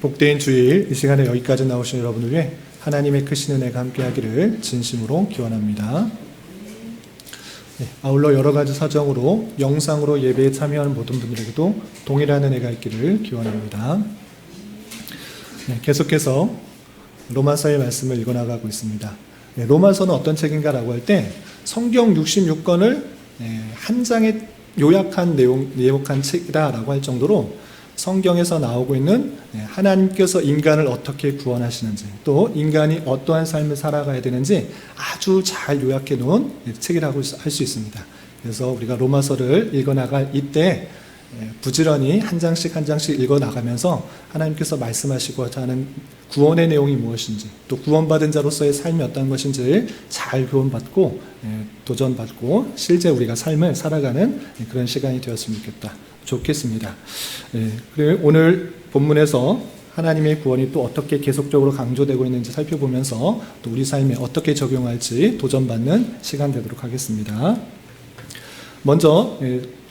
복된 주일 이 시간에 여기까지 나오신 여러분을 위해 하나님의 크신 은혜가 함께하기를 진심으로 기원합니다. 아울러 여러 가지 사정으로 영상으로 예배에 참여하는 모든 분들에게도 동일한 은혜가 있기를 기원합니다. 계속해서 로마서의 말씀을 읽어나가고 있습니다. 로마서는 어떤 책인가라고 할 때 성경 66권을 한 장에 요약한 내용한 책이다라고 할 정도로 성경에서 나오고 있는 하나님께서 인간을 어떻게 구원하시는지, 또 인간이 어떠한 삶을 살아가야 되는지 아주 잘 요약해 놓은 책이라고 할 수 있습니다. 그래서 우리가 로마서를 읽어나갈 이때 부지런히 한 장씩 한 장씩 읽어나가면서 하나님께서 말씀하시고자 하는 구원의 내용이 무엇인지, 또 구원받은 자로서의 삶이 어떤 것인지 잘 교훈받고 도전받고 실제 우리가 삶을 살아가는 그런 시간이 되었으면 좋겠습니다. 그리고 오늘 본문에서 하나님의 구원이 또 어떻게 계속적으로 강조되고 있는지 살펴보면서 또 우리 삶에 어떻게 적용할지 도전받는 시간 되도록 하겠습니다. 먼저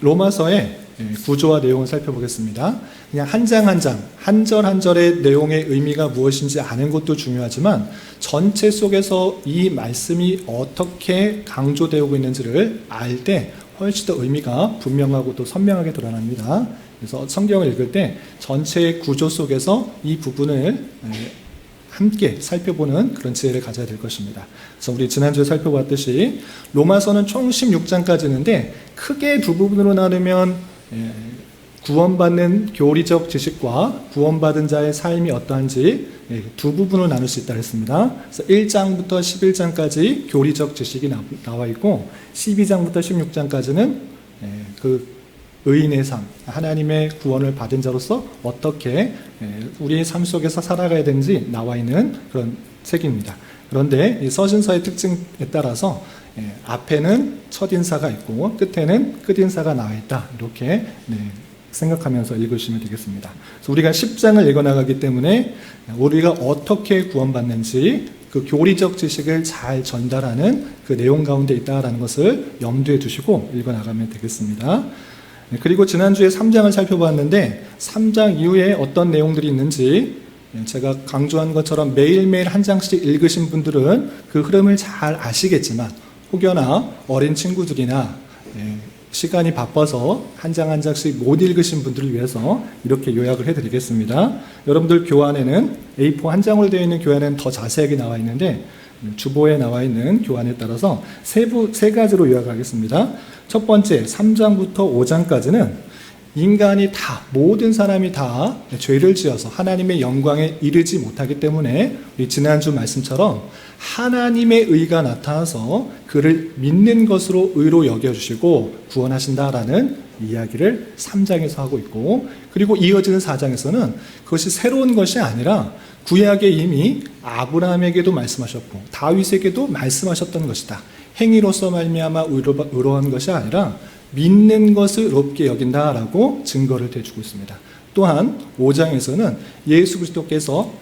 로마서의 구조와 내용을 살펴보겠습니다. 그냥 한 장 한 장, 한 절 한 절의 내용의 의미가 무엇인지 아는 것도 중요하지만 전체 속에서 이 말씀이 어떻게 강조되고 있는지를 알 때 훨씬 더 의미가 분명하고 또 선명하게 드러납니다. 그래서 성경을 읽을 때 전체의 구조 속에서 이 부분을 함께 살펴보는 그런 지혜를 가져야 될 것입니다. 그래서 우리 지난주에 살펴봤듯이 로마서는 총 16장까지 있는데 크게 두 부분으로 나누면 구원받는 교리적 지식과 구원받은 자의 삶이 어떠한지 두 부분으로 나눌 수 있다 했습니다. 그래서 1장부터 11장까지 교리적 지식이 나와 있고 12장부터 16장까지는 그 의인의 삶, 하나님의 구원을 받은 자로서 어떻게 우리의 삶 속에서 살아가야 되는지 나와 있는 그런 책입니다. 그런데 이 서신서의 특징에 따라서 앞에는 첫인사가 있고 끝에는 끝인사가 나와 있다. 이렇게 생각하면서 읽으시면 되겠습니다. 그래서 우리가 10장을 읽어나가기 때문에 우리가 어떻게 구원받는지 그 교리적 지식을 잘 전달하는 그 내용 가운데 있다라는 것을 염두에 두시고 읽어나가면 되겠습니다. 그리고 지난주에 3장을 살펴봤는데 3장 이후에 어떤 내용들이 있는지 제가 강조한 것처럼 매일매일 한 장씩 읽으신 분들은 그 흐름을 잘 아시겠지만 혹여나 어린 친구들이나 시간이 바빠서 한 장 한 장씩 못 읽으신 분들을 위해서 이렇게 요약을 해드리겠습니다. 여러분들 교환에는 A4 한 장으로 되어 있는 교환에는 더 자세하게 나와 있는데 주보에 나와 있는 교환에 따라서 세 가지로 요약하겠습니다. 첫 번째 3장부터 5장까지는 인간이 다, 모든 사람이 다 죄를 지어서 하나님의 영광에 이르지 못하기 때문에 우리 지난주 말씀처럼 하나님의 의가 나타나서 그를 믿는 것으로 의로 여겨주시고 구원하신다라는 이야기를 3장에서 하고 있고, 그리고 이어지는 4장에서는 그것이 새로운 것이 아니라 구약에 이미 아브라함에게도 말씀하셨고 다윗에게도 말씀하셨던 것이다. 행위로서 말미암아 의로한 것이 아니라 믿는 것을 의롭게 여긴다라고 증거를 대주고 있습니다. 또한 5장에서는 예수 그리스도께서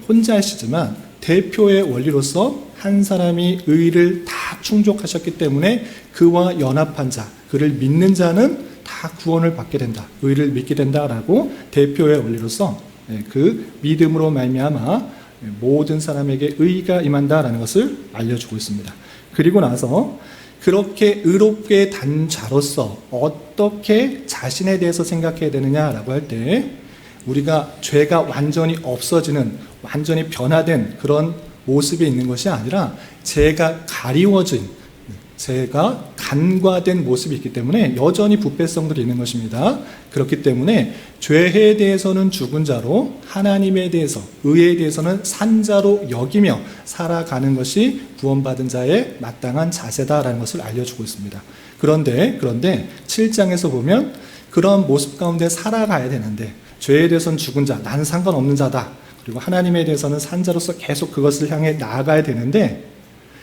혼자 하시지만 대표의 원리로서 한 사람이 의를 다 충족하셨기 때문에 그와 연합한 자, 그를 믿는 자는 다 구원을 받게 된다. 의를 믿게 된다라고 대표의 원리로서 그 믿음으로 말미암아 모든 사람에게 의가 임한다라는 것을 알려주고 있습니다. 그리고 나서 그렇게 의롭게 단 자로서 어떻게 자신에 대해서 생각해야 되느냐라고 할 때 우리가 죄가 완전히 없어지는, 완전히 변화된 그런 모습이 있는 것이 아니라 죄가 가리워진, 죄가 간과된 모습이 있기 때문에 여전히 부패성들이 있는 것입니다. 그렇기 때문에 죄에 대해서는 죽은 자로 하나님에 대해서, 의에 대해서는 산 자로 여기며 살아가는 것이 구원받은 자의 마땅한 자세다라는 것을 알려주고 있습니다. 그런데 7장에서 보면 그런 모습 가운데 살아가야 되는데 죄에 대해서는 죽은 자, 나는 상관없는 자다. 그리고 하나님에 대해서는 산 자로서 계속 그것을 향해 나아가야 되는데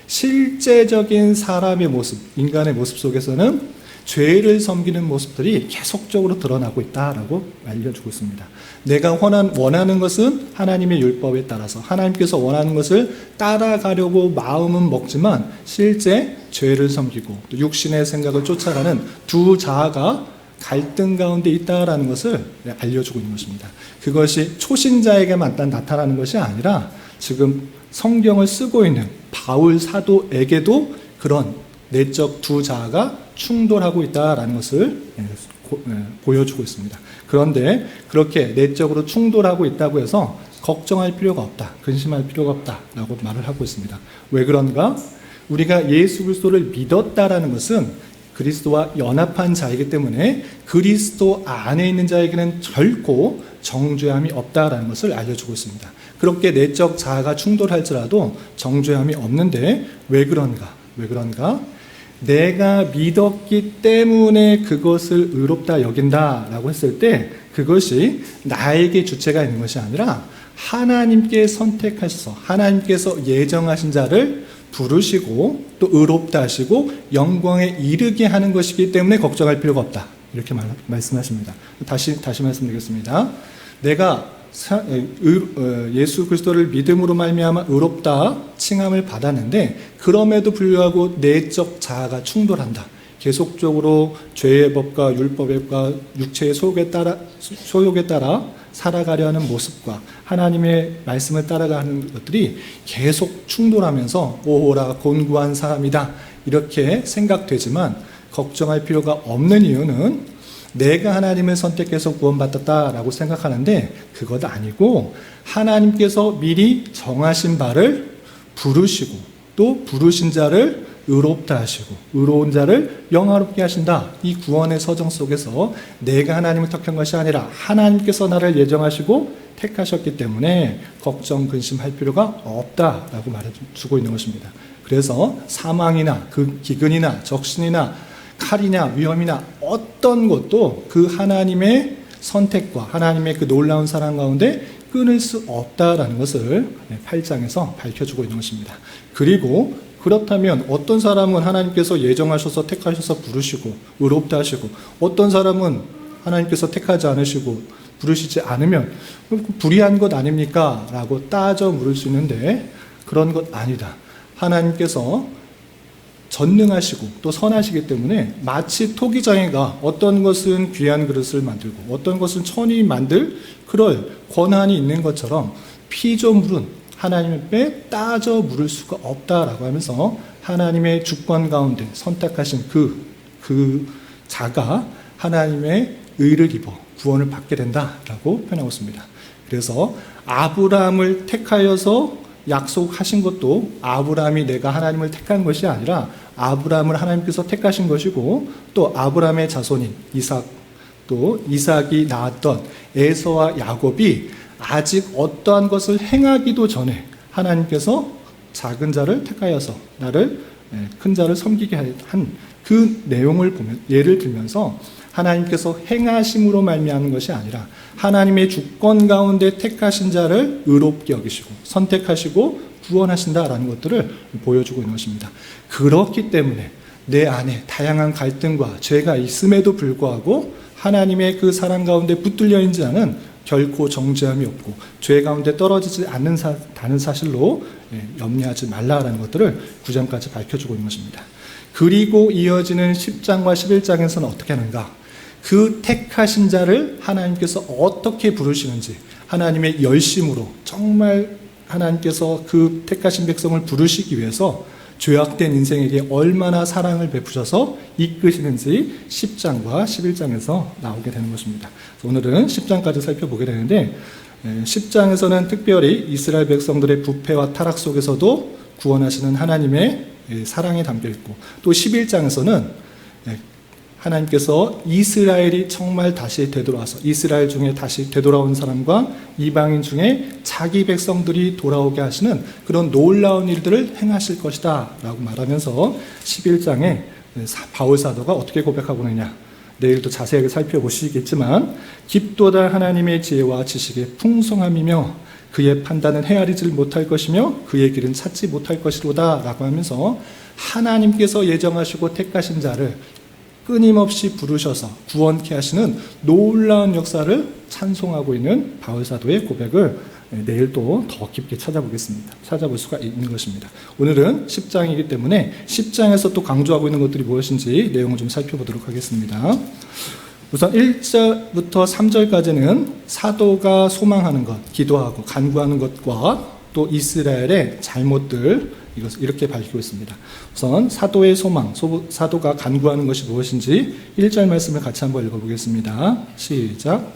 실제적인 사람의 모습, 인간의 모습 속에서는 죄를 섬기는 모습들이 계속적으로 드러나고 있다라고 알려주고 있습니다. 내가 원하는 것은 하나님의 율법에 따라서 하나님께서 원하는 것을 따라가려고 마음은 먹지만 실제 죄를 섬기고 또 육신의 생각을 쫓아가는 두 자아가 갈등 가운데 있다라는 것을 알려주고 있는 것입니다. 그것이 초신자에게만 나타나는 것이 아니라 지금 성경을 쓰고 있는 바울 사도에게도 그런 내적 두 자아가 충돌하고 있다라는 것을 보여주고 있습니다. 그런데 그렇게 내적으로 충돌하고 있다고 해서 걱정할 필요가 없다, 근심할 필요가 없다라고 말을 하고 있습니다. 왜 그런가? 우리가 예수 그리스도를 믿었다라는 것은 그리스도와 연합한 자이기 때문에 그리스도 안에 있는 자에게는 결코 정죄함이 없다라는 것을 알려주고 있습니다. 그렇게 내적 자아가 충돌할지라도 정죄함이 없는데 왜 그런가? 내가 믿었기 때문에 그것을 의롭다 여긴다라고 했을 때 그것이 나에게 주체가 있는 것이 아니라 하나님께 선택하셔서 하나님께서 예정하신 자를 부르시고 또 의롭다 하시고 영광에 이르게 하는 것이기 때문에 걱정할 필요가 없다. 이렇게 말씀하십니다. 다시 말씀드리겠습니다. 내가 예수 그리스도를 믿음으로 말미암아 의롭다 칭함을 받았는데 그럼에도 불구하고 내적 자아가 충돌한다. 계속적으로 죄의 법과 율법의 법과 육체의 소욕에 따라 살아가려 하는 모습과 하나님의 말씀을 따라가는 것들이 계속 충돌하면서 오호라 곤고한 사람이다 이렇게 생각되지만 걱정할 필요가 없는 이유는 내가 하나님을 선택해서 구원받았다라고 생각하는데 그것 아니고 하나님께서 미리 정하신 바를 부르시고 또 부르신 자를 의롭다 하시고 의로운 자를 영화롭게 하신다. 이 구원의 서정 속에서 내가 하나님을 택한 것이 아니라 하나님께서 나를 예정하시고 택하셨기 때문에 걱정, 근심할 필요가 없다라고 말해주고 있는 것입니다. 그래서 사망이나 그 기근이나 적신이나 칼이냐 위험이나 어떤 것도 그 하나님의 선택과 하나님의 그 놀라운 사랑 가운데 끊을 수 없다라는 것을 8장에서 밝혀주고 있는 것입니다. 그리고 그렇다면 어떤 사람은 하나님께서 예정하셔서 택하셔서 부르시고 의롭다 하시고 어떤 사람은 하나님께서 택하지 않으시고 부르시지 않으면 불의한 것 아닙니까? 라고 따져 물을 수 있는데 그런 것 아니다. 하나님께서 전능하시고 또 선하시기 때문에 마치 토기장애가 어떤 것은 귀한 그릇을 만들고 어떤 것은 천이 만들 그럴 권한이 있는 것처럼 피조물은 하나님의 따져 물을 수가 없다라고 하면서 하나님의 주권 가운데 선택하신 그 자가 하나님의 의를 입어 구원을 받게 된다라고 표현하고 있습니다. 그래서 아브라함을 택하여서 약속하신 것도 아브라함이 내가 하나님을 택한 것이 아니라 아브라함을 하나님께서 택하신 것이고 또 아브라함의 자손인 이삭 또 이삭이 낳았던 에서와 야곱이 아직 어떠한 것을 행하기도 전에 하나님께서 작은 자를 택하여서 나를 큰 자를 섬기게 한 그 내용을 보면 예를 들면서 하나님께서 행하심으로 말미암은 것이 아니라 하나님의 주권 가운데 택하신 자를 의롭게 여기시고 선택하시고 구원하신다라는 것들을 보여주고 있는 것입니다. 그렇기 때문에 내 안에 다양한 갈등과 죄가 있음에도 불구하고 하나님의 그 사랑 가운데 붙들려 있는 자는 결코 정죄함이 없고 죄 가운데 떨어지지 않는다는 사실로 염려하지 말라라는 것들을 9장까지 밝혀주고 있는 것입니다. 그리고 이어지는 10장과 11장에서는 어떻게 하는가? 그 택하신 자를 하나님께서 어떻게 부르시는지 하나님의 열심으로 정말 하나님께서 그 택하신 백성을 부르시기 위해서 죄악된 인생에게 얼마나 사랑을 베푸셔서 이끄시는지 10장과 11장에서 나오게 되는 것입니다. 오늘은 10장까지 살펴보게 되는데 10장에서는 특별히 이스라엘 백성들의 부패와 타락 속에서도 구원하시는 하나님의 사랑이 담겨있고 또 11장에서는 하나님께서 이스라엘이 정말 다시 되돌아와서 이스라엘 중에 다시 되돌아온 사람과 이방인 중에 자기 백성들이 돌아오게 하시는 그런 놀라운 일들을 행하실 것이다 라고 말하면서 11장에 바울 사도가 어떻게 고백하고 있느냐 내일도 자세하게 살펴보시겠지만 깊도다 하나님의 지혜와 지식의 풍성함이며 그의 판단은 헤아리지 못할 것이며 그의 길은 찾지 못할 것이로다 라고 하면서 하나님께서 예정하시고 택하신 자를 끊임없이 부르셔서 구원케 하시는 놀라운 역사를 찬송하고 있는 바울 사도의 고백을 내일 또 더 깊게 찾아볼 수가 있는 것입니다. 오늘은 10장이기 때문에 10장에서 또 강조하고 있는 것들이 무엇인지 내용을 좀 살펴보도록 하겠습니다. 우선 1절부터 3절까지는 사도가 소망하는 것, 기도하고 간구하는 것과 또 이스라엘의 잘못들, 이것을 이렇게 밝히고 있습니다. 우선 사도의 소망, 사도가 간구하는 것이 무엇인지 1절 말씀을 같이 한번 읽어보겠습니다. 시작.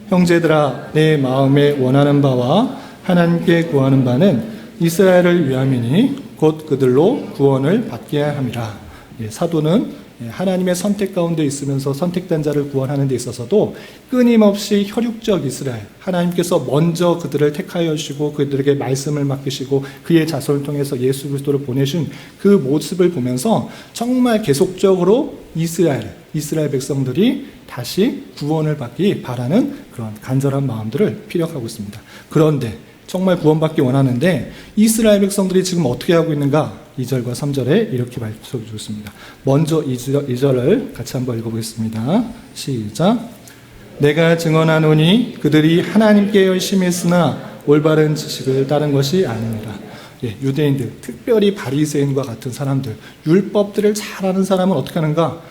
형제들아, 내 마음에 원하는 바와 하나님께 구하는 바는 이스라엘을 위함이니 곧 그들로 구원을 받게 함이라. 사도는 하나님의 선택 가운데 있으면서 선택된 자를 구원하는 데 있어서도 끊임없이 혈육적 이스라엘, 하나님께서 먼저 그들을 택하여 주시고 그들에게 말씀을 맡기시고 그의 자손을 통해서 예수 그리스도를 보내신 그 모습을 보면서 정말 계속적으로 이스라엘 백성들이 다시 구원을 받기 바라는 그런 간절한 마음들을 피력하고 있습니다. 그런데 정말 구원받기 원하는데 이스라엘 백성들이 지금 어떻게 하고 있는가? 2절과 3절에 이렇게 밝혀주고 있습니다. 먼저 2절을 같이 한번 읽어보겠습니다. 시작. 내가 증언하노니 그들이 하나님께 열심히 했으나 올바른 지식을 따른 것이 아닙니다. 유대인들, 특별히 바리새인과 같은 사람들, 율법들을 잘 아는 사람은 어떻게 하는가?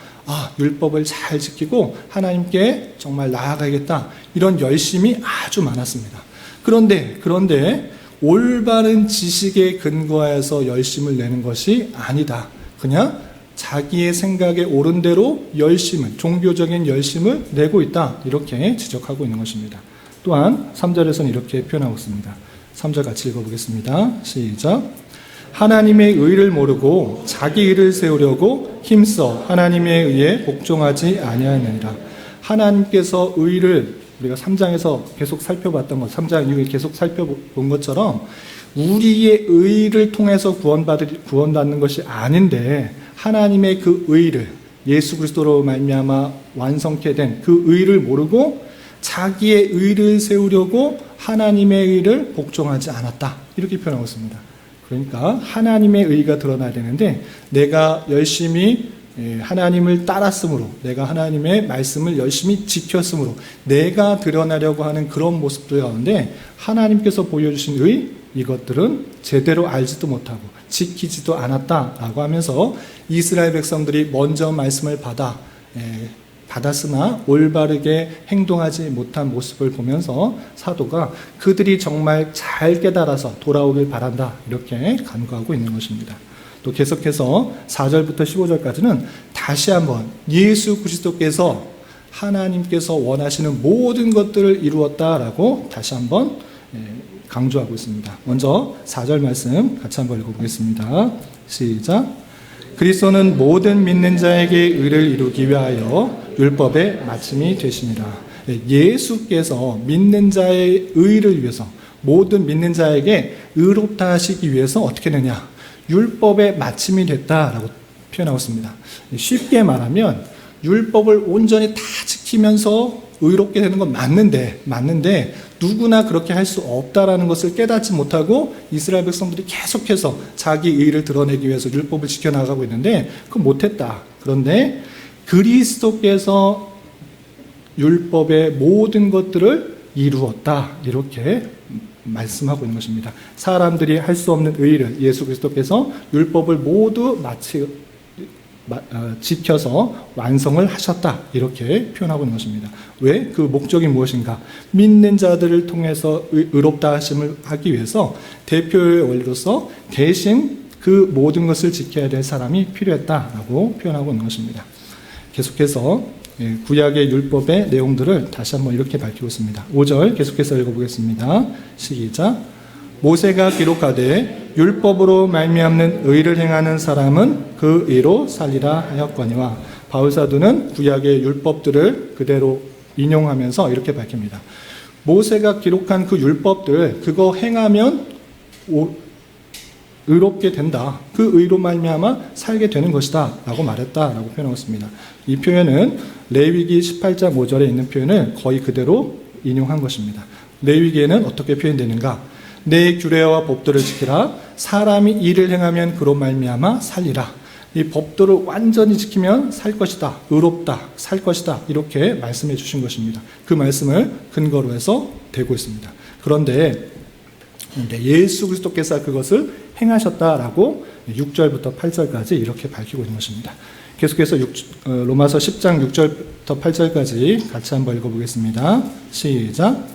율법을 잘 지키고 하나님께 정말 나아가야겠다. 이런 열심이 아주 많았습니다. 그런데 올바른 지식에 근거해서 열심을 내는 것이 아니다. 그냥 자기의 생각에 옳은 대로 종교적인 열심을 내고 있다. 이렇게 지적하고 있는 것입니다. 또한 3절에서는 이렇게 표현하고 있습니다. 3절 같이 읽어보겠습니다. 시작. 하나님의 의를 모르고 자기 의를 세우려고 힘써 하나님의 의에 복종하지 아니하느니라. 하나님께서 의를 우리가 3장에서 계속 살펴봤던 것, 3장 이후에 계속 살펴본 것처럼 우리의 의를 통해서 구원받는 것이 아닌데 하나님의 그 의를 예수 그리스도로 말미암아 완성케 된 그 의를 모르고 자기의 의를 세우려고 하나님의 의를 복종하지 않았다. 이렇게 표현하고 있습니다. 그러니까 하나님의 의가 드러나야 되는데 내가 열심히 하나님을 따랐으므로 내가 하나님의 말씀을 열심히 지켰으므로 내가 드러나려고 하는 그런 모습들 가운데 하나님께서 보여주신 의 이것들은 제대로 알지도 못하고 지키지도 않았다라고 하면서 이스라엘 백성들이 먼저 말씀을 받았으나 올바르게 행동하지 못한 모습을 보면서 사도가 그들이 정말 잘 깨달아서 돌아오길 바란다 이렇게 간구하고 있는 것입니다. 또 계속해서 4절부터 15절까지는 다시 한번 예수 그리스도께서 하나님께서 원하시는 모든 것들을 이루었다라고 다시 한번 강조하고 있습니다. 먼저 4절 말씀 같이 한번 읽어보겠습니다. 시작. 그리스도는 모든 믿는 자에게 의를 이루기 위하여 율법의 마침이 되심이라. 예수께서 믿는 자의 의를 위해서 모든 믿는 자에게 의롭다 하시기 위해서 어떻게 되냐? 율법의 마침이 됐다라고 표현하고 있습니다. 쉽게 말하면 율법을 온전히 다 지키면서 의롭게 되는 건 맞는데 누구나 그렇게 할 수 없다라는 것을 깨닫지 못하고 이스라엘 백성들이 계속해서 자기 의를 드러내기 위해서 율법을 지켜나가고 있는데 그건 못했다. 그런데 그리스도께서 율법의 모든 것들을 이루었다. 이렇게 말씀하고 있는 것입니다. 사람들이 할 수 없는 의를 예수 그리스도께서 율법을 모두 지켜서 완성을 하셨다. 이렇게 표현하고 있는 것입니다. 왜? 그 목적이 무엇인가? 믿는 자들을 통해서 의롭다 하심을 하기 위해서 대표의 원리로서 대신 그 모든 것을 지켜야 될 사람이 필요했다라고 표현하고 있는 것입니다. 계속해서 구약의 율법의 내용들을 다시 한번 이렇게 밝히고 있습니다. 5절 계속해서 읽어보겠습니다. 시작. 모세가 기록하되 율법으로 말미암는 의를 행하는 사람은 그 의로 살리라 하였거니와. 바울사도는 구약의 율법들을 그대로 인용하면서 이렇게 밝힙니다. 모세가 기록한 그 율법들 그거 행하면 의롭게 된다. 그 의로 말미암아 살게 되는 것이다 라고 말했다라고 표현하고 있습니다. 이 표현은 레위기 18장 5절에 있는 표현을 거의 그대로 인용한 것입니다. 레위기에는 어떻게 표현되는가? 내 규례와 법도를 지키라. 사람이 이를 행하면 그로 말미암아 살리라. 이 법도를 완전히 지키면 살 것이다. 의롭다. 살 것이다. 이렇게 말씀해 주신 것입니다. 그 말씀을 근거로 해서 되고 있습니다. 그런데 예수 그리스도께서 그것을 행하셨다라고 6절부터 8절까지 이렇게 밝히고 있는 것입니다. 계속해서 로마서 10장 6절 4절부터 8절까지 같이 한번 읽어보겠습니다. 시작.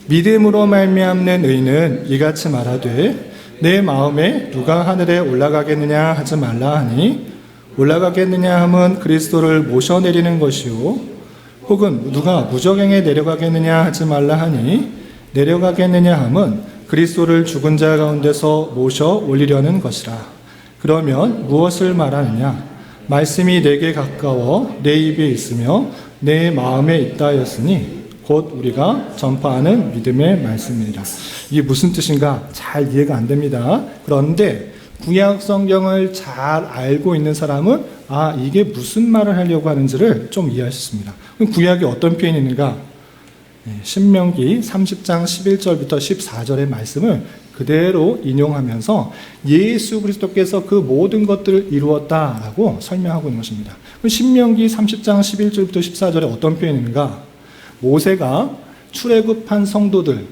믿음으로 말미암는 의인은 이같이 말하되 내 마음에 누가 하늘에 올라가겠느냐 하지 말라 하니 올라가겠느냐 함은 그리스도를 모셔내리는 것이요 혹은 누가 무저갱에 내려가겠느냐 하지 말라 하니 내려가겠느냐 함은 그리스도를 죽은 자 가운데서 모셔 올리려는 것이라. 그러면 무엇을 말하느냐? 말씀이 내게 가까워 내 입에 있으며 내 마음에 있다 하였으니 곧 우리가 전파하는 믿음의 말씀이니라. 이게 무슨 뜻인가 잘 이해가 안 됩니다. 그런데 구약 성경을 잘 알고 있는 사람은 이게 무슨 말을 하려고 하는지를 좀 이해할 수 있습니다. 그럼 구약에 어떤 표현이 있는가? 신명기 30장 11절부터 14절의 말씀을 그대로 인용하면서 예수 그리스도께서 그 모든 것들을 이루었다라고 설명하고 있는 것입니다. 신명기 30장 11절부터 14절에 어떤 표현이 있는가? 모세가 출애굽한 성도들,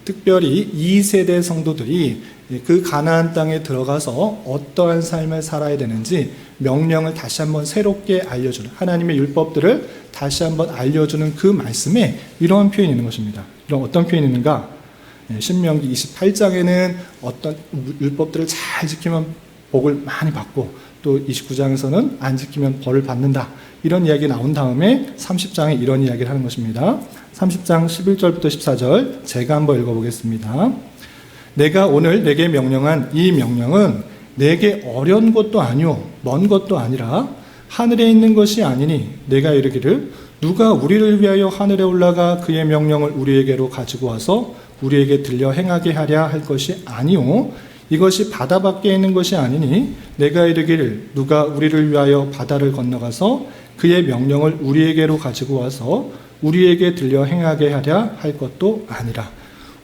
특별히 2세대 성도들이 그 가나안 땅에 들어가서 어떠한 삶을 살아야 되는지 명령을 다시 한번 새롭게 알려주는, 하나님의 율법들을 다시 한번 알려주는 그 말씀에 이런 표현이 있는 것입니다. 이런 어떤 표현이 있는가? 신명기 28장에는 어떤 율법들을 잘 지키면 복을 많이 받고, 또 29장에서는 안 지키면 벌을 받는다, 이런 이야기 나온 다음에 30장에 이런 이야기를 하는 것입니다. 30장 11절부터 14절 제가 한번 읽어보겠습니다. 내가 오늘 내게 명령한 이 명령은 내게 어려운 것도 아니오 먼 것도 아니라 하늘에 있는 것이 아니니 내가 이르기를 누가 우리를 위하여 하늘에 올라가 그의 명령을 우리에게로 가지고 와서 우리에게 들려 행하게 하랴 할 것이 아니오 이것이 바다 밖에 있는 것이 아니니 내가 이르기를 누가 우리를 위하여 바다를 건너가서 그의 명령을 우리에게로 가지고 와서 우리에게 들려 행하게 하랴 할 것도 아니라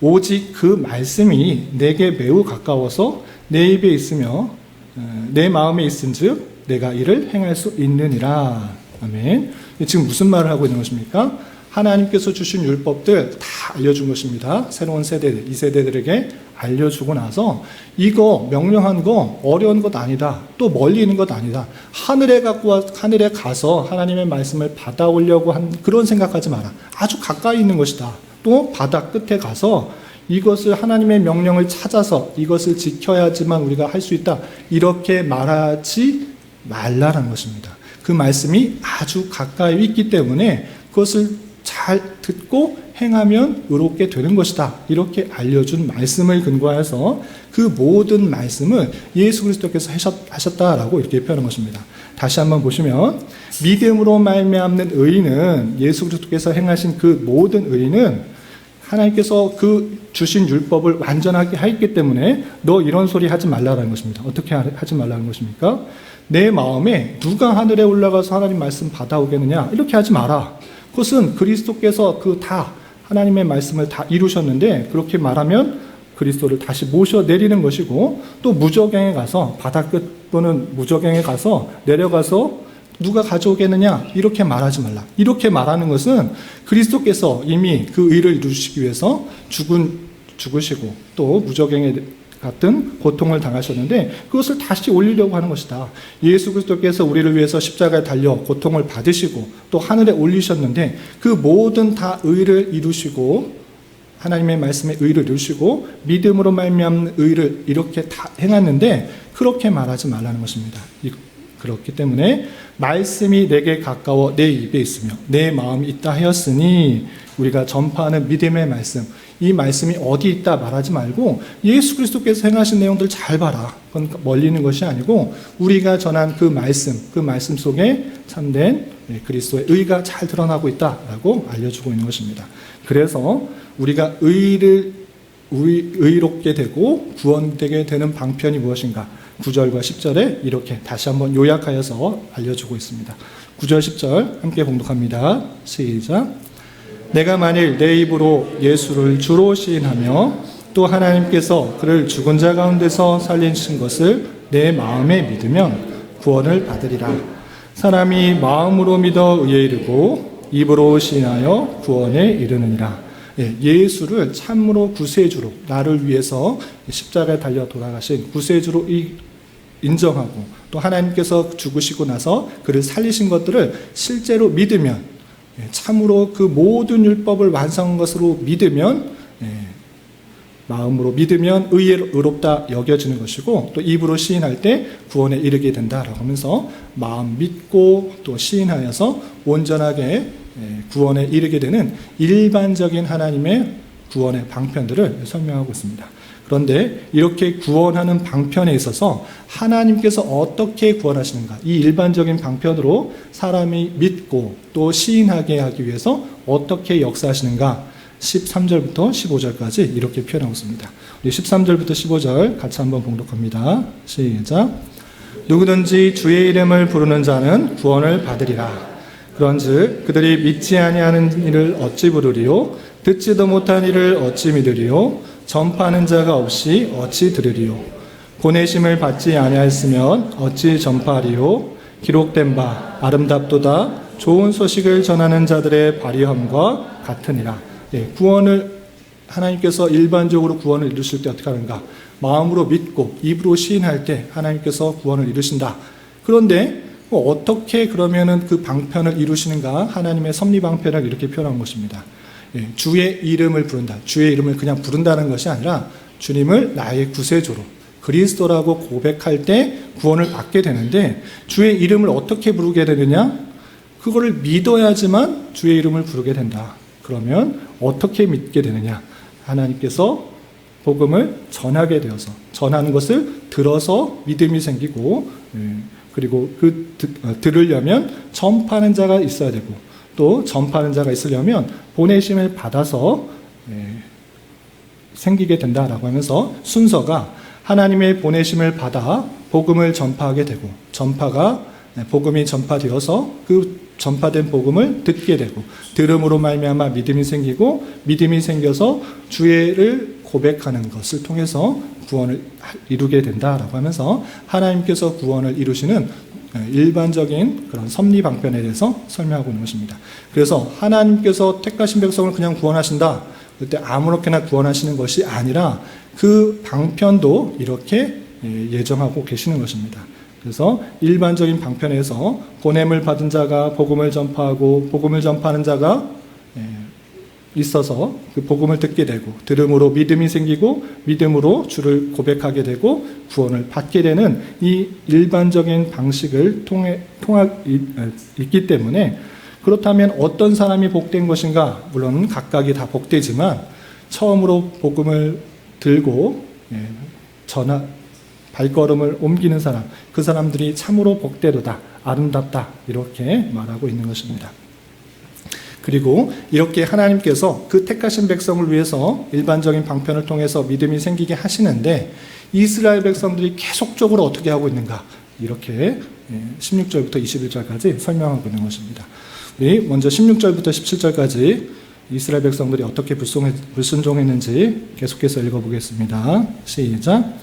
오직 그 말씀이 내게 매우 가까워서 내 입에 있으며 내 마음에 있은즉 내가 이를 행할 수 있느니라. 아멘. 지금 무슨 말을 하고 있는 것입니까? 하나님께서 주신 율법들 다 알려준 것입니다. 새로운 세대들, 이 세대들에게 알려주고 나서 이거 명령한 거 어려운 것 아니다. 또 멀리 있는 것 아니다. 하늘에 가서 하나님의 말씀을 받아오려고 한 그런 생각하지 마라. 아주 가까이 있는 것이다. 또 바다 끝에 가서 이것을 하나님의 명령을 찾아서 이것을 지켜야지만 우리가 할 수 있다. 이렇게 말하지 말라라는 것입니다. 그 말씀이 아주 가까이 있기 때문에 그것을 잘 듣고 행하면 의롭게 되는 것이다. 이렇게 알려준 말씀을 근거해서 그 모든 말씀을 예수 그리스도께서 하셨다라고 이렇게 표현한 것입니다. 다시 한번 보시면 믿음으로 말미암는 의인은 예수 그리스도께서 행하신 그 모든 의인은 하나님께서 그 주신 율법을 완전하게 했기 때문에 너 이런 소리 하지 말라라는 것입니다. 어떻게 하지 말라는 것입니까? 내 마음에 누가 하늘에 올라가서 하나님 말씀 받아오겠느냐 이렇게 하지 마라. 그것은 그리스도께서 그 다 하나님의 말씀을 다 이루셨는데 그렇게 말하면 그리스도를 다시 모셔 내리는 것이고 또 무저갱에 가서 바다 끝 또는 무저갱에 가서 내려가서 누가 가져오겠느냐 이렇게 말하지 말라. 이렇게 말하는 것은 그리스도께서 이미 그 의를 이루시기 위해서 죽으시고 또 무저갱에 같은 고통을 당하셨는데 그것을 다시 올리려고 하는 것이다. 예수 그리스도께서 우리를 위해서 십자가에 달려 고통을 받으시고 또 하늘에 올리셨는데 그 모든 다 의를 이루시고 하나님의 말씀에 의를 이루시고 믿음으로 말미암는 의를 이렇게 다 행했는데 그렇게 말하지 말라는 것입니다. 그렇기 때문에 말씀이 내게 가까워 내 입에 있으며 내 마음이 있다 하였으니 우리가 전파하는 믿음의 말씀, 이 말씀이 어디 있다 말하지 말고 예수 그리스도께서 행하신 내용들 잘 봐라. 그건 멀리 있는 것이 아니고 우리가 전한 그 말씀 속에 참된 그리스도의 의가 잘 드러나고 있다라고 알려주고 있는 것입니다. 그래서 우리가 의롭게 되고 구원되게 되는 방편이 무엇인가? 9절과 10절에 이렇게 다시 한번 요약하여서 알려주고 있습니다. 9절 10절 함께 봉독합니다. 시작. 내가 만일 내 입으로 예수를 주로 시인하며 또 하나님께서 그를 죽은 자 가운데서 살리신 것을 내 마음에 믿으면 구원을 받으리라. 사람이 마음으로 믿어 의에 이르고 입으로 시인하여 구원에 이르느니라. 예수를 참으로 구세주로 나를 위해서 십자가에 달려 돌아가신 구세주로 인정하고 또 하나님께서 죽으시고 나서 그를 살리신 것들을 실제로 믿으면 참으로 그 모든 율법을 완성한 것으로 믿으면 마음으로 믿으면 의롭다 여겨지는 것이고 또 입으로 시인할 때 구원에 이르게 된다라고 하면서 마음 믿고 또 시인하여서 온전하게 구원에 이르게 되는 일반적인 하나님의 구원의 방편들을 설명하고 있습니다. 그런데 이렇게 구원하는 방편에 있어서 하나님께서 어떻게 구원하시는가, 이 일반적인 방편으로 사람이 믿고 또 시인하게 하기 위해서 어떻게 역사하시는가, 13절부터 15절까지 이렇게 표현하고 있습니다. 우리 13절부터 15절 같이 한번 봉독합니다. 시작. 누구든지 주의 이름을 부르는 자는 구원을 받으리라. 그런즉 그들이 믿지 아니하는 이를 어찌 부르리요? 듣지도 못한 이를 어찌 믿으리요? 전파하는 자가 없이 어찌 들으리요? 보내심을 받지 아니하였으면 어찌 전파하리요? 기록된 바 아름답도다 좋은 소식을 전하는 자들의 발휘함과 같으니라. 구원을 하나님께서 일반적으로 구원을 이루실 때 어떻게 하는가? 마음으로 믿고 입으로 시인할 때 하나님께서 구원을 이루신다. 그런데 어떻게 그러면은 그 방편을 이루시는가? 하나님의 섭리 방편을 이렇게 표현한 것입니다. 주의 이름을 부른다. 주의 이름을 그냥 부른다는 것이 아니라 주님을 나의 구세주로 그리스도라고 고백할 때 구원을 받게 되는데 주의 이름을 어떻게 부르게 되느냐? 그거를 믿어야지만 주의 이름을 부르게 된다. 그러면 어떻게 믿게 되느냐? 하나님께서 복음을 전하게 되어서 전하는 것을 들어서 믿음이 생기고 그리고 들으려면 전파하는 자가 있어야 되고 또 전파하는 자가 있으려면 보내심을 받아서 생기게 된다라고 하면서 순서가 하나님의 보내심을 받아 복음을 전파하게 되고 전파가 복음이 전파되어서 그 전파된 복음을 듣게 되고 들음으로 말미암아 믿음이 생기고 믿음이 생겨서 주의를 고백하는 것을 통해서 구원을 이루게 된다라고 하면서 하나님께서 구원을 이루시는 일반적인 그런 섭리 방편에 대해서 설명하고 있는 것입니다. 그래서 하나님께서 택하신 백성을 그냥 구원하신다. 그때 아무렇게나 구원하시는 것이 아니라 그 방편도 이렇게 예정하고 계시는 것입니다. 그래서 일반적인 방편에서 보냄을 받은 자가 복음을 전파하고 복음을 전파하는 자가 있어서 그 복음을 듣게 되고 들음으로 믿음이 생기고 믿음으로 주를 고백하게 되고 구원을 받게 되는 이 일반적인 방식을 있기 때문에 그렇다면 어떤 사람이 복된 것인가? 물론 각각이 다 복되지만 처음으로 복음을 들고 발걸음을 옮기는 사람, 그 사람들이 참으로 복되도다, 아름답다 이렇게 말하고 있는 것입니다. 그리고 이렇게 하나님께서 그 택하신 백성을 위해서 일반적인 방편을 통해서 믿음이 생기게 하시는데 이스라엘 백성들이 계속적으로 어떻게 하고 있는가? 이렇게 16절부터 21절까지 설명하고 있는 것입니다. 우리 먼저 16절부터 17절까지 이스라엘 백성들이 어떻게 불순종했는지 계속해서 읽어보겠습니다. 시작.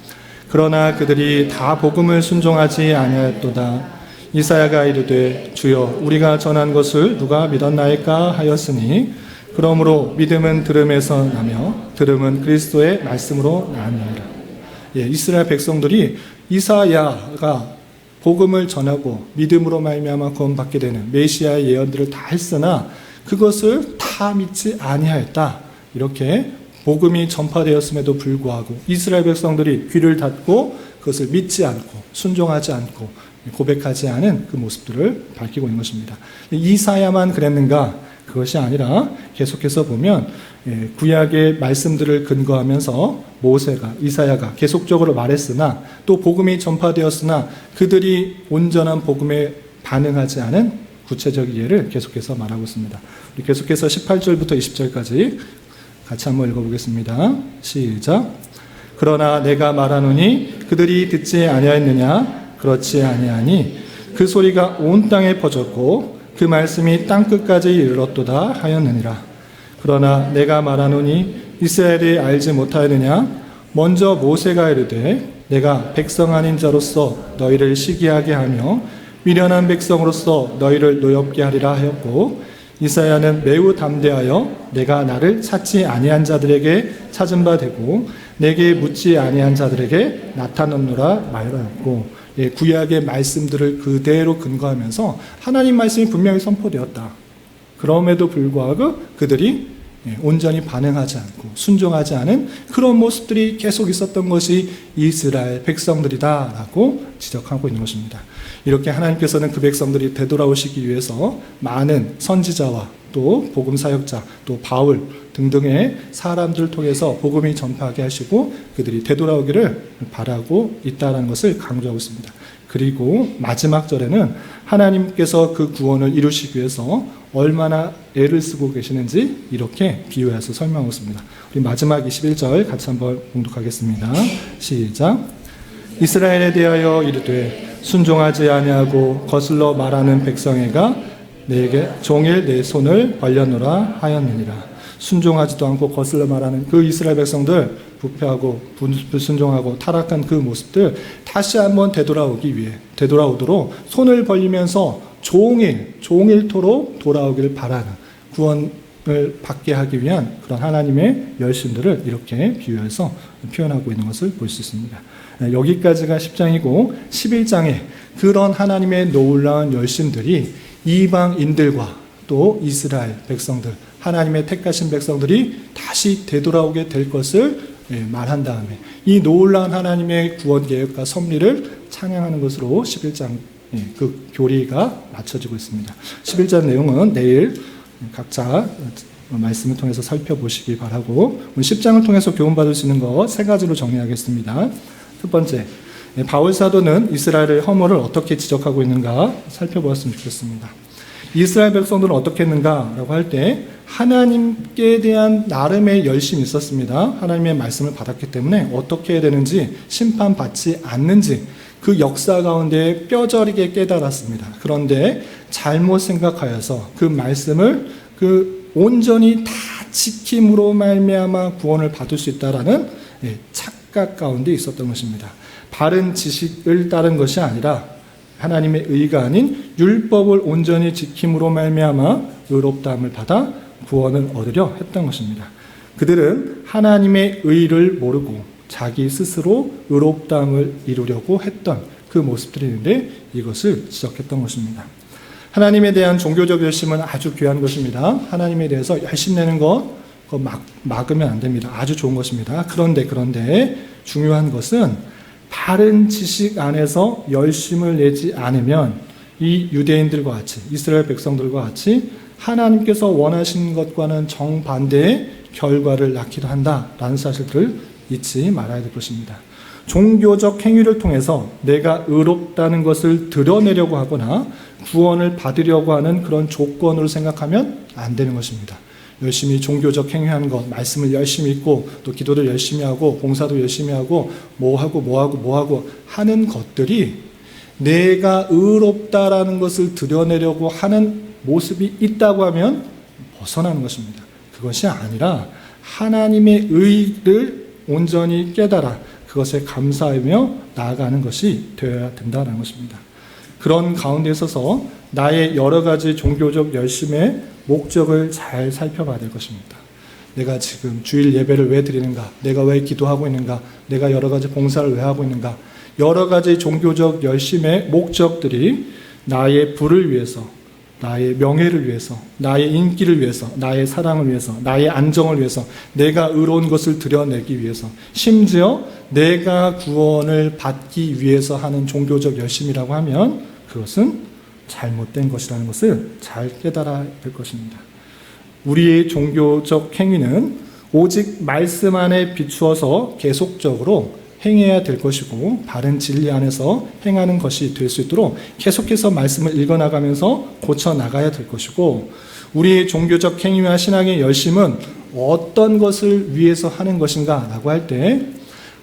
그러나 그들이 다 복음을 순종하지 아니하였도다. 이사야가 이르되 주여 우리가 전한 것을 누가 믿었나이까 하였으니 그러므로 믿음은 들음에서 나며 들음은 그리스도의 말씀으로 나느니라. 이스라엘 백성들이 이사야가 복음을 전하고 믿음으로 말미암아 구원받게 되는 메시아의 예언들을 다 했으나 그것을 다 믿지 아니하였다. 이렇게 복음이 전파되었음에도 불구하고 이스라엘 백성들이 귀를 닫고 그것을 믿지 않고 순종하지 않고 고백하지 않은 그 모습들을 밝히고 있는 것입니다. 이사야만 그랬는가? 그것이 아니라 계속해서 보면 구약의 말씀들을 근거하면서 모세가, 이사야가 계속적으로 말했으나 또 복음이 전파되었으나 그들이 온전한 복음에 반응하지 않은 구체적인 예를 계속해서 말하고 있습니다. 우리 계속해서 18절부터 20절까지 같이 한번 읽어보겠습니다. 시작. 그러나 내가 말하노니 그들이 듣지 아니하였느냐? 그렇지 아니하니 그 소리가 온 땅에 퍼졌고 그 말씀이 땅끝까지 이르렀도다 하였느니라. 그러나 내가 말하노니 이스라엘이 알지 못하였느냐? 먼저 모세가 이르되 내가 백성 아닌 자로서 너희를 시기하게 하며 미련한 백성으로서 너희를 노엽게 하리라 하였고 이사야는 매우 담대하여 내가 나를 찾지 아니한 자들에게 찾은 바 되고 내게 묻지 아니한 자들에게 나타났노라 말하였고 구약의 말씀들을 그대로 근거하면서 하나님 말씀이 분명히 선포되었다. 그럼에도 불구하고 그들이 온전히 반응하지 않고 순종하지 않은 그런 모습들이 계속 있었던 것이 이스라엘 백성들이다라고 지적하고 있는 것입니다. 이렇게 하나님께서는 그 백성들이 되돌아오시기 위해서 많은 선지자와 또 복음 사역자, 또 바울 등등의 사람들을 통해서 복음이 전파하게 하시고 그들이 되돌아오기를 바라고 있다는 것을 강조하고 있습니다. 그리고 마지막 절에는 하나님께서 그 구원을 이루시기 위해서 얼마나 애를 쓰고 계시는지 이렇게 비유해서 설명하고 있습니다. 우리 마지막 21절 같이 한번 봉독하겠습니다. 시작. 이스라엘에 대하여 이르되 순종하지 아니하고 거슬러 말하는 백성애가 내게 종일 내 손을 벌려놓으라 하였느니라. 순종하지도 않고 거슬러 말하는 그 이스라엘 백성들, 부패하고 불순종하고 타락한 그 모습들 다시 한번 되돌아오도록 손을 벌리면서 종일토록 돌아오기를 바라는, 구원을 받게 하기 위한 그런 하나님의 열심들을 이렇게 비유해서 표현하고 있는 것을 볼 수 있습니다. 여기까지가 10장이고 11장에 그런 하나님의 놀라운 열심들이 이방인들과 또 이스라엘 백성들, 하나님의 택하신 백성들이 다시 되돌아오게 될 것을 말한 다음에 이 놀라운 하나님의 구원 계획과 섭리를 찬양하는 것으로 11장 그 교리가 맞춰지고 있습니다. 11장 내용은 내일 각자 말씀을 통해서 살펴보시기 바라고, 10장을 통해서 교훈받을 수 있는 것 세 가지로 정리하겠습니다. 첫 번째, 바울 사도는 이스라엘의 허물을 어떻게 지적하고 있는가 살펴보았으면 좋겠습니다. 이스라엘 백성들은 어떻게 했는가라고 할 때 하나님께 대한 나름의 열심이 있었습니다. 하나님의 말씀을 받았기 때문에 어떻게 해야 되는지, 심판받지 않는지 그 역사 가운데 뼈저리게 깨달았습니다. 그런데 잘못 생각하여서 그 말씀을 온전히 다 지킴으로 말미암아 구원을 받을 수 있다라는 착각 가운데 있었던 것입니다. 바른 지식을 따른 것이 아니라 하나님의 의가 아닌 율법을 온전히 지킴으로 말미암아 의롭다함을 받아 구원을 얻으려 했던 것입니다. 그들은 하나님의 의를 모르고 자기 스스로 의롭다함을 이루려고 했던 그 모습들이 있는데 이것을 지적했던 것입니다. 하나님에 대한 종교적 열심은 아주 귀한 것입니다. 하나님에 대해서 열심 내는 것 막으면 안 됩니다. 아주 좋은 것입니다. 그런데 중요한 것은 바른 지식 안에서 열심을 내지 않으면 이 유대인들과 같이, 이스라엘 백성들과 같이 하나님께서 원하시는 것과는 정반대의 결과를 낳기도 한다라는 사실들을 잊지 말아야 될 것입니다. 종교적 행위를 통해서 내가 의롭다는 것을 드러내려고 하거나 구원을 받으려고 하는 그런 조건으로 생각하면 안 되는 것입니다. 열심히 종교적 행위하는 것, 말씀을 열심히 읽고 또 기도를 열심히 하고 봉사도 열심히 하고 뭐하고 하는 것들이 내가 의롭다라는 것을 드러내려고 하는 모습이 있다고 하면 벗어나는 것입니다. 그것이 아니라 하나님의 의를 온전히 깨달아 그것에 감사하며 나아가는 것이 되어야 된다는 것입니다. 그런 가운데 있어서 나의 여러 가지 종교적 열심의 목적을 잘 살펴봐야 될 것입니다. 내가 지금 주일 예배를 왜 드리는가? 내가 왜 기도하고 있는가? 내가 여러 가지 봉사를 왜 하고 있는가? 여러 가지 종교적 열심의 목적들이 나의 부를 위해서, 나의 명예를 위해서, 나의 인기를 위해서, 나의 사랑을 위해서, 나의 안정을 위해서, 내가 의로운 것을 드러내기 위해서, 심지어 내가 구원을 받기 위해서 하는 종교적 열심이라고 하면 그것은 잘못된 것이라는 것을 잘 깨달아야 될 것입니다. 우리의 종교적 행위는 오직 말씀 안에 비추어서 계속적으로 행해야 될 것이고 바른 진리 안에서 행하는 것이 될 수 있도록 계속해서 말씀을 읽어나가면서 고쳐나가야 될 것이고, 우리의 종교적 행위와 신앙의 열심은 어떤 것을 위해서 하는 것인가 라고 할 때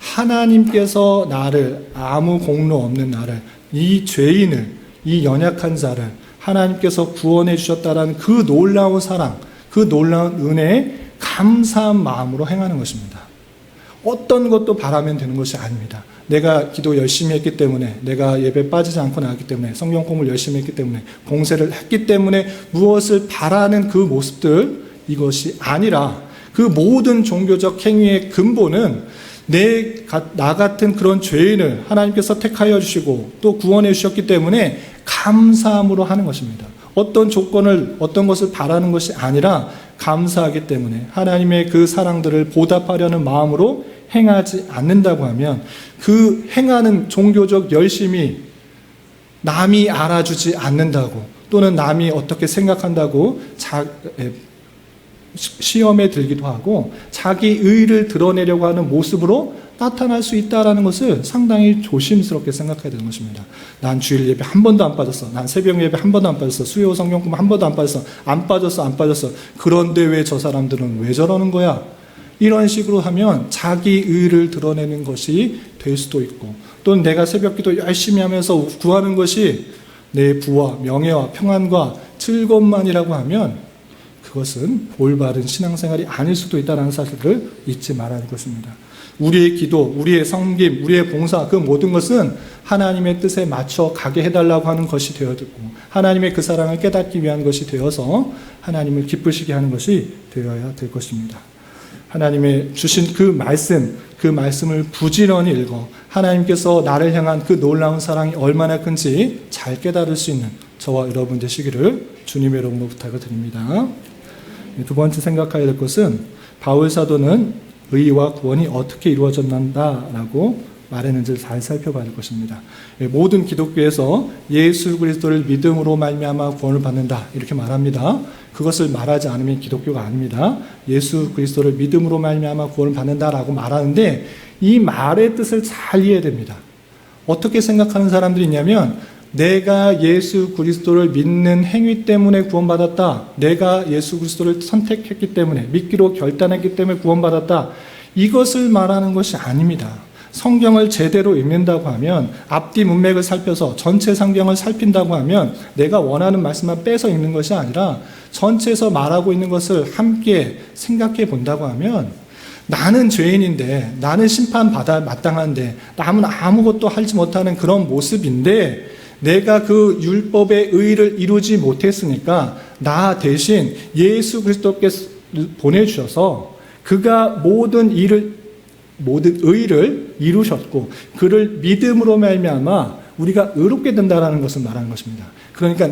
하나님께서 나를, 아무 공로 없는 나를, 이 죄인을, 이 연약한 자를 하나님께서 구원해 주셨다라는 그 놀라운 사랑, 그 놀라운 은혜에 감사한 마음으로 행하는 것입니다. 어떤 것도 바라면 되는 것이 아닙니다. 내가 기도 열심히 했기 때문에, 내가 예배 빠지지 않고 나왔기 때문에, 성경 공부를 열심히 했기 때문에, 봉사를 했기 때문에 무엇을 바라는 그 모습들, 이것이 아니라 그 모든 종교적 행위의 근본은 나 같은 그런 죄인을 하나님께서 택하여 주시고 또 구원해 주셨기 때문에 감사함으로 하는 것입니다. 어떤 조건을, 어떤 것을 바라는 것이 아니라 감사하기 때문에 하나님의 그 사랑들을 보답하려는 마음으로 행하지 않는다고 하면, 그 행하는 종교적 열심이 남이 알아주지 않는다고, 또는 남이 어떻게 생각한다고 시험에 들기도 하고 자기 의의를 드러내려고 하는 모습으로 나타날 수 있다는 것을 상당히 조심스럽게 생각해야 되는 것입니다. 난 주일 예배 한 번도 안 빠졌어. 난 새벽 예배 한 번도 안 빠졌어. 수요 성경 공부 한 번도 안 빠졌어. 안 빠졌어. 그런데 왜 저 사람들은 왜 저러는 거야? 이런 식으로 하면 자기 의의를 드러내는 것이 될 수도 있고, 또는 내가 새벽 기도 열심히 하면서 구하는 것이 내 부와 명예와 평안과 즐거움만이라고 하면 그것은 올바른 신앙생활이 아닐 수도 있다는 사실을 잊지 말아야 할 것입니다. 우리의 기도, 우리의 섬김, 우리의 봉사, 그 모든 것은 하나님의 뜻에 맞춰 가게 해달라고 하는 것이 되어지고, 하나님의 그 사랑을 깨닫기 위한 것이 되어서 하나님을 기쁘시게 하는 것이 되어야 될 것입니다. 하나님의 주신 그 말씀을 부지런히 읽어 하나님께서 나를 향한 그 놀라운 사랑이 얼마나 큰지 잘 깨달을 수 있는 저와 여러분 되시기를 주님의 이름으로 부탁을 드립니다. 두 번째 생각해야 될 것은, 바울 사도는 의와 구원이 어떻게 이루어졌는다라고 말했는지를 잘 살펴봐야 할 것입니다. 모든 기독교에서 예수 그리스도를 믿음으로 말미암아 구원을 받는다 이렇게 말합니다. 그것을 말하지 않으면 기독교가 아닙니다. 예수 그리스도를 믿음으로 말미암아 구원을 받는다라고 말하는데, 이 말의 뜻을 잘 이해해야 됩니다. 어떻게 생각하는 사람들이 있냐면, 내가 예수 그리스도를 믿는 행위 때문에 구원받았다, 내가 예수 그리스도를 선택했기 때문에, 믿기로 결단했기 때문에 구원받았다, 이것을 말하는 것이 아닙니다. 성경을 제대로 읽는다고 하면, 앞뒤 문맥을 살펴서 전체 성경을 살핀다고 하면 내가 원하는 말씀만 빼서 읽는 것이 아니라 전체에서 말하고 있는 것을 함께 생각해 본다고 하면, 나는 죄인인데, 나는 심판받아 마땅한데, 남은 아무것도 하지 못하는 그런 모습인데, 내가 그 율법의 의의를 이루지 못했으니까 나 대신 예수 그리스도께서 보내주셔서 그가 모든 의의를 이루셨고, 그를 믿음으로 말미암아 우리가 의롭게 된다라는 것을 말하는 것입니다. 그러니까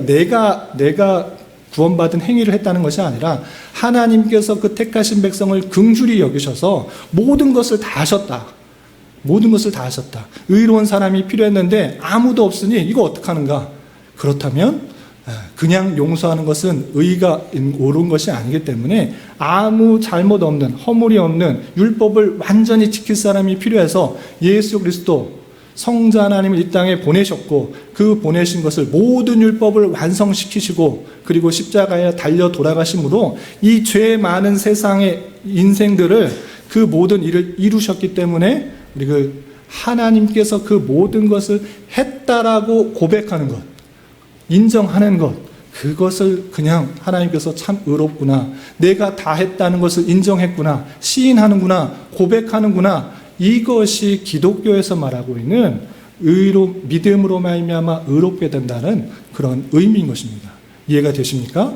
내가 구원받은 행위를 했다는 것이 아니라 하나님께서 그 택하신 백성을 긍휼히 여기셔서 모든 것을 다 하셨다. 모든 것을 다 하셨다. 의로운 사람이 필요했는데 아무도 없으니 이거 어떡하는가? 그렇다면 그냥 용서하는 것은 의가 옳은 것이 아니기 때문에 아무 잘못 없는, 허물이 없는 율법을 완전히 지킬 사람이 필요해서 예수 그리스도 성자 하나님을 이 땅에 보내셨고, 그 보내신 것을 모든 율법을 완성시키시고 그리고 십자가에 달려 돌아가심으로 이 죄 많은 세상의 인생들을, 그 모든 일을 이루셨기 때문에 우리 하나님께서 그 모든 것을 했다라고 고백하는 것, 인정하는 것, 그것을 그냥 하나님께서 참 의롭구나, 내가 다 했다는 것을 인정했구나, 시인하는구나, 고백하는구나, 이것이 기독교에서 말하고 있는 믿음으로 말미암아 의롭게 된다는 그런 의미인 것입니다. 이해가 되십니까?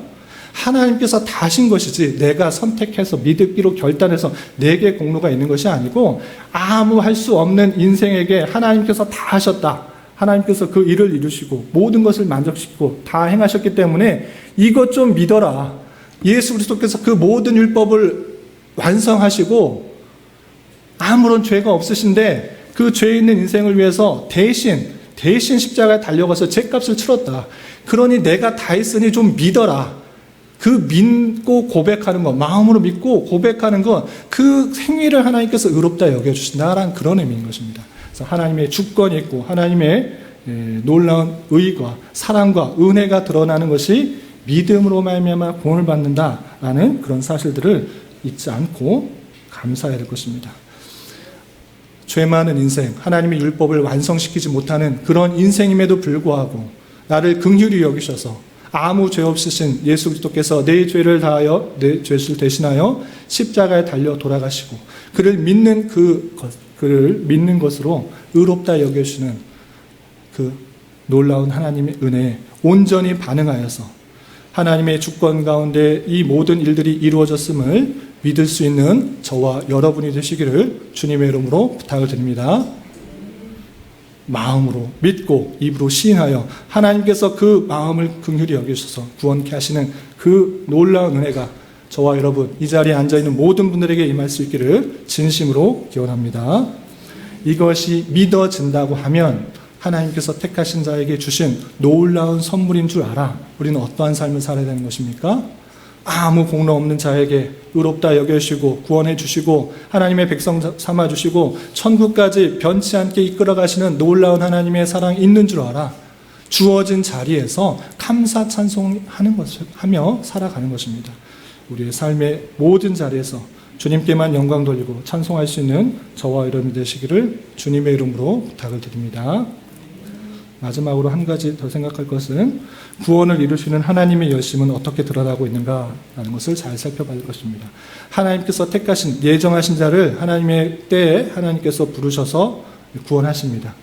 하나님께서 다 하신 것이지 내가 선택해서 믿기로 결단해서 내게 공로가 있는 것이 아니고, 아무 할 수 없는 인생에게 하나님께서 다 하셨다. 하나님께서 그 일을 이루시고 모든 것을 만족시키고 다 행하셨기 때문에 이것 좀 믿어라. 예수 그리스도께서 그 모든 율법을 완성하시고 아무런 죄가 없으신데 그 죄 있는 인생을 위해서 대신 십자가에 달려가서 죄값을 치렀다. 그러니 내가 다 했으니 좀 믿어라. 그 믿고 고백하는 것, 마음으로 믿고 고백하는 것, 그 행위를 하나님께서 의롭다 여겨주신다라는 그런 의미인 것입니다. 그래서 하나님의 주권이 있고 하나님의 놀라운 의가, 사랑과 은혜가 드러나는 것이 믿음으로 말미암아 구원을 받는다라는 그런 사실들을 잊지 않고 감사해야 될 것입니다. 죄 많은 인생, 하나님의 율법을 완성시키지 못하는 그런 인생임에도 불구하고 나를 긍휼히 여기셔서 아무 죄 없으신 예수 그리스도께서 내 죄를 다하여, 내 죄를 대신하여 십자가에 달려 돌아가시고 그를 믿는 그를 믿는 것으로 의롭다 여겨주시는 그 놀라운 하나님의 은혜에 온전히 반응하여서 하나님의 주권 가운데 이 모든 일들이 이루어졌음을 믿을 수 있는 저와 여러분이 되시기를 주님의 이름으로 부탁을 드립니다. 마음으로 믿고 입으로 시인하여 하나님께서 그 마음을 긍휼히 여기셔서 구원케 하시는 그 놀라운 은혜가 저와 여러분 이 자리에 앉아있는 모든 분들에게 임할 수 있기를 진심으로 기원합니다. 이것이 믿어진다고 하면 하나님께서 택하신 자에게 주신 놀라운 선물인 줄 알아 우리는 어떠한 삶을 살아야 되는 것입니까? 아무 공로 없는 자에게 의롭다 여겨주시고 구원해 주시고 하나님의 백성 삼아 주시고 천국까지 변치 않게 이끌어 가시는 놀라운 하나님의 사랑이 있는 줄 알아 주어진 자리에서 감사 찬송하는 것을 하며 살아가는 것입니다. 우리의 삶의 모든 자리에서 주님께만 영광 돌리고 찬송할 수 있는 저와 여러분이 되시기를 주님의 이름으로 부탁을 드립니다. 마지막으로 한 가지 더 생각할 것은 구원을 이루시는 하나님의 열심은 어떻게 드러나고 있는가라는 것을 잘 살펴봐야 할 것입니다. 하나님께서 택하신 예정하신 자를 하나님의 때에 하나님께서 부르셔서 구원하십니다.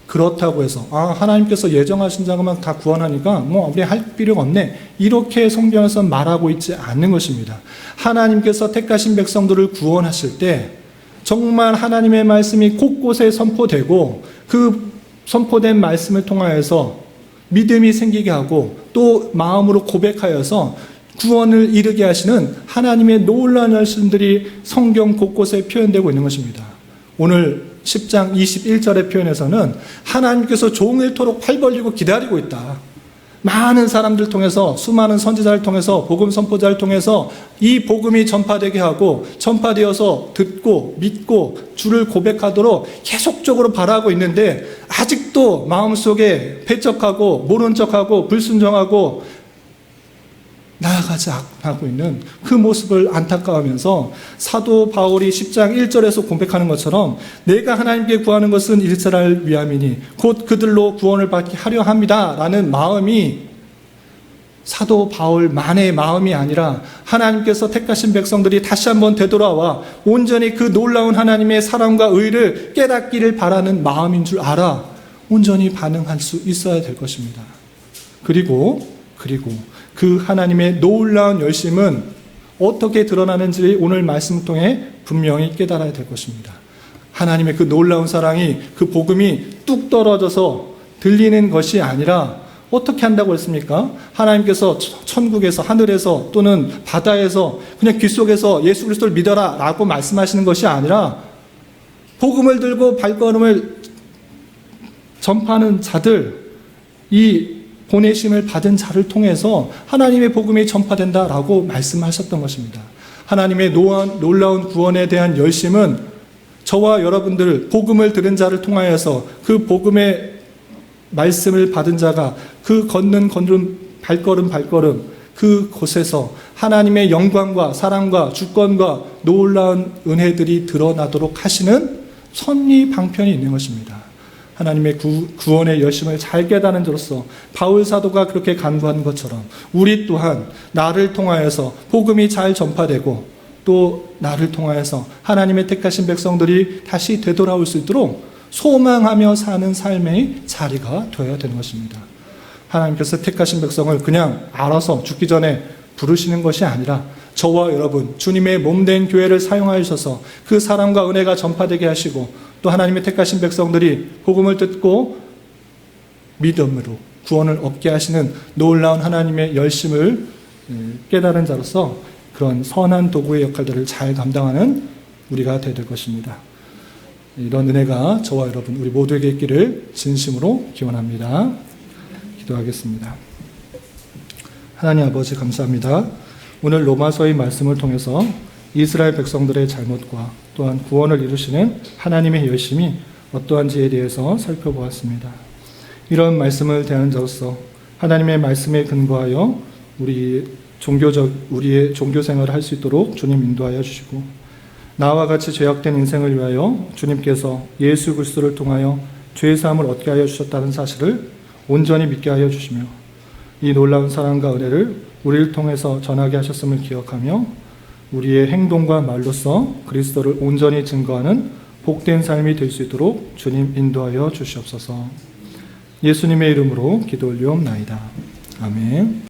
그렇다고 해서 하나님께서 예정하신 자만 다 구원하니까 우리 할 필요가 없네 이렇게 성경에서 말하고 있지 않는 것입니다. 하나님께서 택하신 백성들을 구원하실 때 정말 하나님의 말씀이 곳곳에 선포되고 그 선포된 말씀을 통하여서 믿음이 생기게 하고 또 마음으로 고백하여서 구원을 이루게 하시는 하나님의 놀라운 열심들이 성경 곳곳에 표현되고 있는 것입니다. 오늘 10장 21절의 표현에서는 하나님께서 종일토록 팔 벌리고 기다리고 있다. 많은 사람들 통해서 수많은 선지자를 통해서 복음 선포자를 통해서 이 복음이 전파되게 하고 전파되어서 듣고 믿고 주를 고백하도록 계속적으로 바라고 있는데 아직도 마음속에 배척하고 모른 척하고 불순종하고 나아가지 않고 있는 그 모습을 안타까워하면서 사도 바울이 10장 1절에서 고백하는 것처럼 내가 하나님께 구하는 것은 이스라엘 위함이니 곧 그들로 구원을 받게 하려 합니다 라는 마음이 사도 바울만의 마음이 아니라 하나님께서 택하신 백성들이 다시 한번 되돌아와 온전히 그 놀라운 하나님의 사랑과 의를 깨닫기를 바라는 마음인 줄 알아 온전히 반응할 수 있어야 될 것입니다. 그리고 그 하나님의 놀라운 열심은 어떻게 드러나는지 오늘 말씀을 통해 분명히 깨달아야 될 것입니다. 하나님의 그 놀라운 사랑이 그 복음이 뚝 떨어져서 들리는 것이 아니라 어떻게 한다고 했습니까? 하나님께서 천국에서 하늘에서 또는 바다에서 그냥 귀 속에서 예수 그리스도를 믿어라 라고 말씀하시는 것이 아니라 복음을 들고 발걸음을 전파하는 자들 이 보내심을 받은 자를 통해서 하나님의 복음이 전파된다라고 말씀하셨던 것입니다. 하나님의 놀라운 구원에 대한 열심은 저와 여러분들 복음을 들은 자를 통하여서 그 복음의 말씀을 받은 자가 그 걷는 발걸음 그곳에서 하나님의 영광과 사랑과 주권과 놀라운 은혜들이 드러나도록 하시는 섭리 방편이 있는 것입니다. 하나님의 구원의 열심을 잘 깨닫는 자로서 바울 사도가 그렇게 간구한 것처럼 우리 또한 나를 통하여서 복음이 잘 전파되고 또 나를 통하여서 하나님의 택하신 백성들이 다시 되돌아올 수 있도록 소망하며 사는 삶의 자리가 되어야 되는 것입니다. 하나님께서 택하신 백성을 그냥 알아서 죽기 전에 부르시는 것이 아니라 저와 여러분 주님의 몸된 교회를 사용하셔서 그 사랑과 은혜가 전파되게 하시고 또 하나님의 택하신 백성들이 복음을 듣고 믿음으로 구원을 얻게 하시는 놀라운 하나님의 열심을 깨달은 자로서 그런 선한 도구의 역할들을 잘 감당하는 우리가 되야 될 것입니다. 이런 은혜가 저와 여러분 우리 모두에게 있기를 진심으로 기원합니다. 기도하겠습니다. 하나님 아버지 감사합니다. 오늘 로마서의 말씀을 통해서 이스라엘 백성들의 잘못과 또한 구원을 이루시는 하나님의 열심이 어떠한지에 대해서 살펴보았습니다. 이런 말씀을 대하는 자로서 하나님의 말씀에 근거하여 우리의 종교 생활을 할 수 있도록 주님 인도하여 주시고 나와 같이 죄악된 인생을 위하여 주님께서 예수 그리스도를 통하여 죄 사함을 얻게 하여 주셨다는 사실을 온전히 믿게 하여 주시며 이 놀라운 사랑과 은혜를 우리를 통해서 전하게 하셨음을 기억하며 우리의 행동과 말로써 그리스도를 온전히 증거하는 복된 삶이 될 수 있도록 주님 인도하여 주시옵소서. 예수님의 이름으로 기도 올리옵나이다. 아멘.